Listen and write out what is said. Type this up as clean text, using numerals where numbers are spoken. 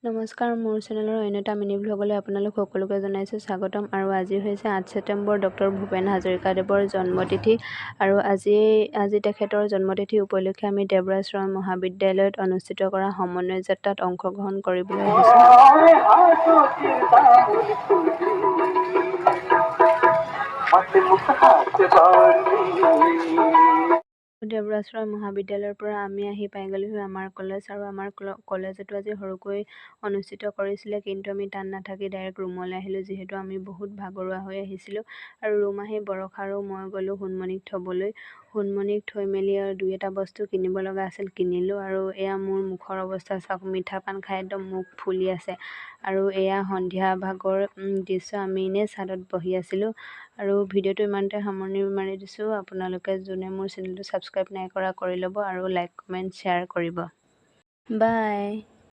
নমস্কাৰ, মোৰ চেনেলৰ অন্য এটা মিনি ব্লগলৈ আপোনালোক সকলোকে জনাইছোঁ স্বাগতম। আৰু আজি হৈছে 8 ছেপ্টেম্বৰ, ডক্টৰ ভূপেন হাজৰিকাদেৱৰ জন্মতিথি। আৰু আজি তেখেতৰ জন্মতিথি উপলক্ষে আমি দেৱৰাজ ৰয় মহাবিদ্যালয়ত অনুষ্ঠিত কৰা সমন্বয় যাত্ৰাত অংশগ্ৰহণ কৰিবলৈ আহিছোঁ। দেৱৰাজ ৰয় মহাবিদ্যালয়ৰ পৰা আমি আহি পাই গ'লোহি আমাৰ কলেজ। আৰু আমাৰ কলেজতো আজি সৰুকৈ অনুষ্ঠিত কৰিছিলে, কিন্তু আমি তাত নাথাকি ডাইৰেক্ট ৰুমলৈ আহিলোঁ, যিহেতু আমি বহুত ভাগৰুৱা হৈ আহিছিলোঁ। আৰু ৰুম আহি বৰষা আৰু মই গ'লোঁ সোণমণিক থ'বলৈ। সোণমণিক থৈ মেলি আৰু দুই এটা বস্তু কিনিব লগা আছিল, কিনিলোঁ। আৰু এয়া মোৰ মুখৰ অৱস্থা চাওক, মিঠা পান খাই একদম মুখ ফুলি আছে। আৰু এয়া সন্ধিয়া ভাগৰ দৃশ্য, আমি এনেই ছাদত বহি আছিলোঁ। আৰু ভিডিঅ'টো ইমানতে সামৰণি মাৰি দিছোঁ। আপোনালোকে যোনে মোৰ চেনেলটো ছাবস্ক্ৰাইব নাই কৰা কৰি ল'ব, আৰু লাইক কমেণ্ট শ্বেয়াৰ কৰিব। বাই।